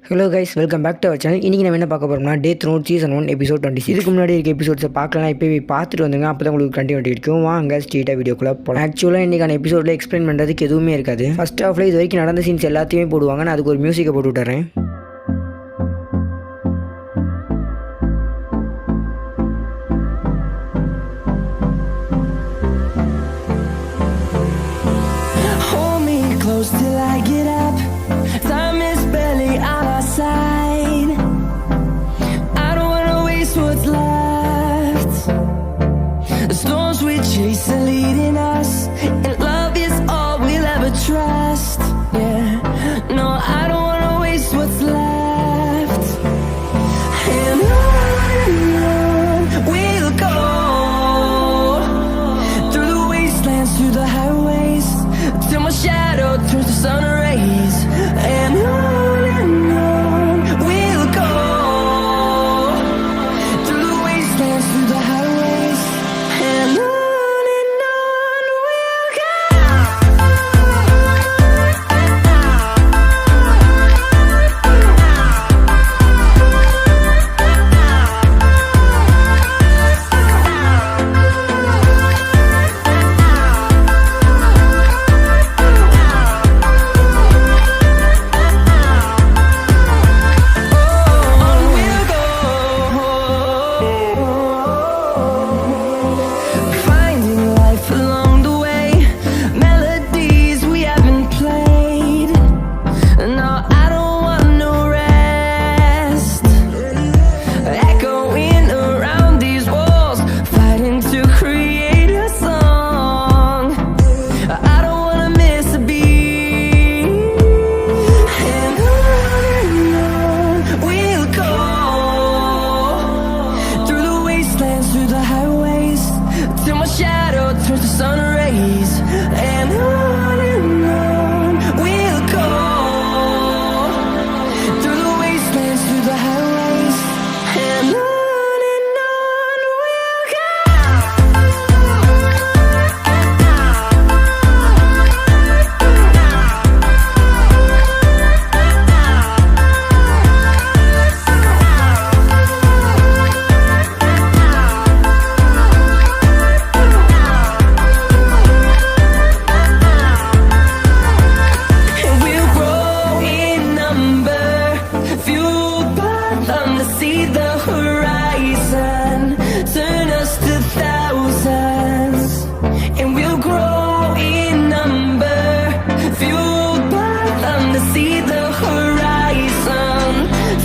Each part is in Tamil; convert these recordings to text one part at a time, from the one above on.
Hello guys, welcome back to our channel. இன்றைக்கி நம்ம என்ன பார்க்க போகிறோம்னா டெத் நோட் சீசன் 1 எபிசோட் 26. இதுக்கு முன்னாடி இருக்க எபிசோட்ஸை பார்க்கலாம், இப்போவே பார்த்துட்டு வந்துங்க. அப்போ தான் உங்களுக்கு கண்டினியூட்டி இருக்கும். வாங்க ஸ்ட்ரெயிட்டாக வீடியோக்குள்ளே போகலாம். ஆக்சுவலாக இன்றைக்கான எபிசோடில் எக்ஸ்பிளைன் பண்ணுறதுக்கு எதுவுமே இருக்காது. ஃபர்ஸ்ட் ஹாஃபில் இது வரைக்கும் நடந்த சீன்ஸ் எல்லாத்தையுமே போடுவாங்க. நான் அதுக்கு ஒரு மியூசிக்கை போட்டு விட்டுறேன். Till I get up, time is barely on our side. I don't wanna waste what's left. The storms we chase are leading us, and love is all we'll ever trust. Yeah, no, I don't wanna waste what's left. And on we'll go, through the wastelands, through the highways, till my shadow turns to sun rays. And on we'll go, through the wastelands, through the highways. And on we'll go. Finding life along the way, melodies we haven't played. No, I don't want no rest. Echoing around these walls, fighting to create a song. I don't wanna miss a beat. And on we'll go, through the wastelands, through the highways, till my shadow turns to sun rays. And on we'll go, through the wastelands, through the highways. And on we'll go. And we'll grow in number, fueled by them to see the horizon, turn us to thousands. And we'll grow in number, fueled by them to see the horizon,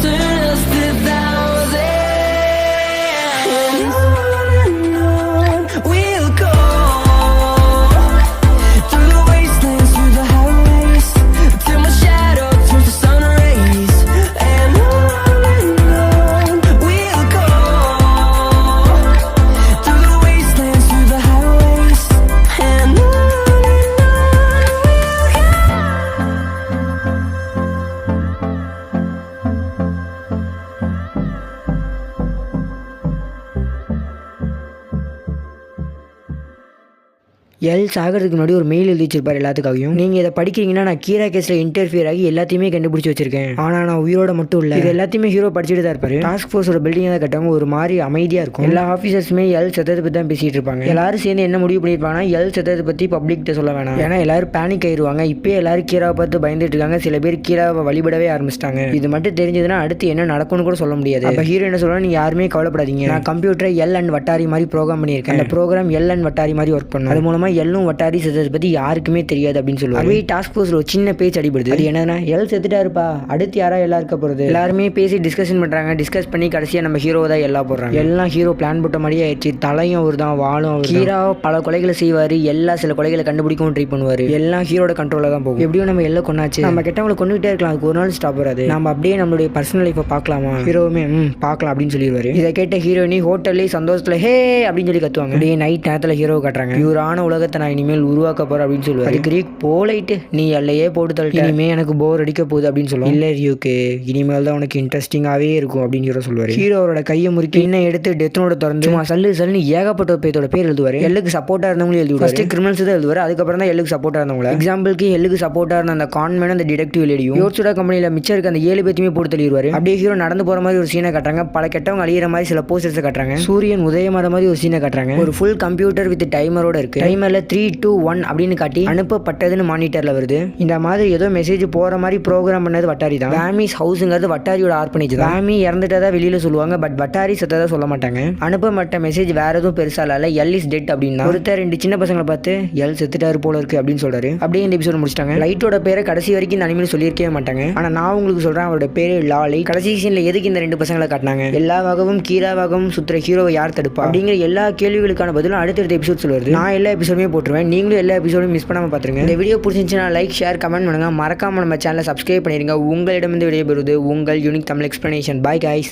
turn us to thousands. And on we'll go, through the wastelands, through the highways, till my shadow turns to sun rays. And on we'll go, through the wastelands, through the highways. And on we'll go. L சாகிறதுக்கு முன்னாடி ஒரு மெயில் எழுதி வச்சிருப்பார் எல்லாத்துக்காகவும். நீங்கள் இதை படிக்கிறீங்கன்னா நான் கீரா கேஸில் இன்டர்ஃபியர் ஆகி எல்லாத்தையுமே கண்டுபிடிச்சி வச்சிருக்கேன். ஆனால் நான் உயிரோட மட்டும் இல்லை. இது எல்லாத்தையுமே ஹீரோ படிச்சுட்டு தான் இருப்பாரு. டாஸ்க் ஃபோர்ஸோட பில்டிங்கை தான் கட்டவங்க ஒரு மாதிரி அமைதியாக இருக்கும். எல்லா ஆஃபீஸர்ஸுமே எல் செத்ததை பற்றி தான் பேசிட்டு இருப்பாங்க. எல்லாரும் சேர்ந்து என்ன முடிவு பண்ணியிருப்பாங்கன்னா எல் செத்ததை பற்றி பப்ளிக்கிட்ட சொல்ல வேணாம், ஏன்னா எல்லாரும் பேனிக் ஆயிடுவாங்க. இப்போ எல்லாரும் கீராவை பார்த்து பயந்துட்டு இருக்காங்க. சில பேர் கீராவை வழிபடவே ஆரம்பிச்சிட்டாங்க. இது மட்டும் தெரிஞ்சதுன்னா அடுத்து என்ன நடக்கும்னு கூட சொல்ல முடியாது. அப்போ ஹீரோ என்ன சொல்றாங்க, நீங்க யாருமே கவலைப்படாதீங்க, நான் கம்ப்யூட்டரை எல் அண்ட் வட்டாரி மாதிரி ப்ரோக்ராம் பண்ணியிருக்கேன். அந்த ப்ரோக்ராம் எல் அண்ட் வட்டாரி மாதிரி ஒர்க் பண்ணும். அது மூலமா எல்லும் வட்டாரி செத்ததை பத்தி யாருக்குமே தெரியாது அப்படின்னு சொல்லுவாங்க. அதுவே டாஸ்க் ஃபோர்ஸ்ல ஒரு சின்ன பேச்சு அடிபடுது. அது என்னன்னா, எல் செத்துட்டா இருப்பா, அடுத்து யாரா எல்லாம் இருக்க போறது. எல்லாருமே பேசி டிஸ்கஷன் பண்றாங்க. டிஸ்கஸ் பண்ணி கடைசியா நம்ம ஹீரோ தான் எல்லாம் போடுறாங்க. எல்லாம் ஹீரோ பிளான் போட்ட மாதிரியே ஆயிடுச்சு. தலையும் அவர் தான், வாழும் அவர். ஹீரோ பல கொலைகளை செய்வாரு. எல்லா சில கொலைகளை கண்டுபிடிக்கவும் ட்ரை பண்ணுவாரு. எல்லாம் ஹீரோட கண்ட்ரோல தான் போகும். எப்படியும் நம்ம எல்லாம் கொண்டாச்சு, நம்ம கெட்டவங்களை கொண்டுகிட்டே இருக்கலாம், அதுக்கு ஒரு நாள் ஸ்டாப் வராது. நம்ம அப்படியே நம்மளுடைய பர்சனல் லைஃபை பார்க்கலாமா, ஹீரோவுமே பார்க்கலாம் அப்படின்னு சொல்லிடுவாரு. இதை கேட்ட ஹீரோயினி ஹோட்டல்லே சந்தோஷத்துல ஹே அப்படின்னு சொல்லி கத்துவாங்க. அப்படியே நைட் நேரத்துல ஹீரோ காட்டுறாங்க. பியூரான உலக உலகத்தை நான் இனிமேல் உருவாக்க போறேன் அப்படின்னு சொல்லுவாரு. அதுக்கு ரீக் போலைட்டு நீ எல்லையே போட்டு தள்ளிட்ட, இனிமே எனக்கு போர் அடிக்க போகுது அப்படின்னு சொல்லுவோம். இல்ல ரியூக்கு, இனிமேல் தான் உனக்கு இன்ட்ரெஸ்டிங்காவே இருக்கும் அப்படின்னு ஹீரோ சொல்லுவாரு. ஹீரோவோட கையை முறுக்கி இன்னும் எடுத்து டெத் நோட திறந்து சும்மா சல்லுன்னு ஏகப்பட்ட பேத்தோட பேர் எழுதுவாரு. எல்லுக்கு சப்போர்ட்டா இருந்தவங்களும் எழுதுவாரு. ஃபர்ஸ்ட் கிரிமினல்ஸ் தான் எழுதுவாரு, அதுக்கப்புறம் தான் எல்லுக்கு சப்போர்ட்டா இருந்தவங்க. எக்ஸாம்பிளுக்கு எல்லுக்கு சப்போர்ட்டா இருந்த அந்த கான்மேன் அந்த டிடெக்டிவ் லேடியும் யோர்சுடா கம்பெனில மிச்சம் இருக்க அந்த 7 பேத்தையுமே போட்டு தள்ளிடுவாரு. அப்படியே ஹீரோ நடந்து போற மாதிரி ஒரு சீனை காட்டுறாங்க. பல கெட்டவங்க அழியிற மாதிரி சில போஸ்டர்ஸ் காட்டுறாங்க. சூரியன் உதயமாற மாதிரி ஒரு சீனை காட்டுறாங்க. ஒரு ஃபுல் கம்ப்யூட்டர் வித் டைமரோட இருக்கு. டைமர்ல 3, 2, 1 அப்படின்னு காட்டி அனுப்பப்பட்டதுன்னு மானிட்டர்ல வருது. இந்த மாதிரி ஏதோ மெசேஜ் போற மாதிரி ப்ரோக்ராம் பண்ணது வட்டாரி தான். வாமிஸ் ஹவுஸ்ங்கிறது வட்டாரியோட ஆர்பனேஜ் தான். வாமி இறந்துட்டதா வெளியில சொல்லுவாங்க, பட் வட்டாரி செத்ததா சொல்ல மாட்டாங்க. அனுப்பப்பட்ட மெசேஜ் வேற எதுவும் பெருசா இல்ல, எல் இஸ் டெட் அப்படின்னா ஒருத்தர் 2 சின்ன பசங்களை பார்த்து எல் செத்துட்டாரு போல இருக்கு அப்படின்னு சொல்றாரு. அப்படியே இந்த எபிசோட் முடிச்சிட்டாங்க. லைட்டோட பேரை கடைசி வரைக்கும் இந்த அனிமேல சொல்லியிருக்கவே மாட்டாங்க. ஆனா நான் உங்களுக்கு சொல்றேன், அவரோட பேரு லாலை. கடைசி சீன்ல எதுக்கு இந்த 2 பசங்களை காட்டினாங்க, எல்லாவாகவும் கீராவாகவும் சுத்துற ஹீரோவை யார் தடுப்பா அப்படிங்கிற எல்லா கேள்விகளுக்கான பதிலும் அடுத்தடுத்த எபிசோட் சொல்லுவது. நான் எல்லா எபிசோடுமே போட்டுருவேன், நீங்களும் எல்லா எபிசோடும் மிஸ் பண்ணாம பாத்துருங்க. இந்த வீடியோ பிடிச்சிருந்துச்சுன்னா லைக், ஷேர், கமெண்ட் பண்ணுங்க. மறக்காம நம்ம சேனலை சப்ஸ்கிரைப் பண்ணிருங்க. உங்களிடமிருந்து விடைபெறுவது உங்கள் unique Tamil explanation. Bye guys.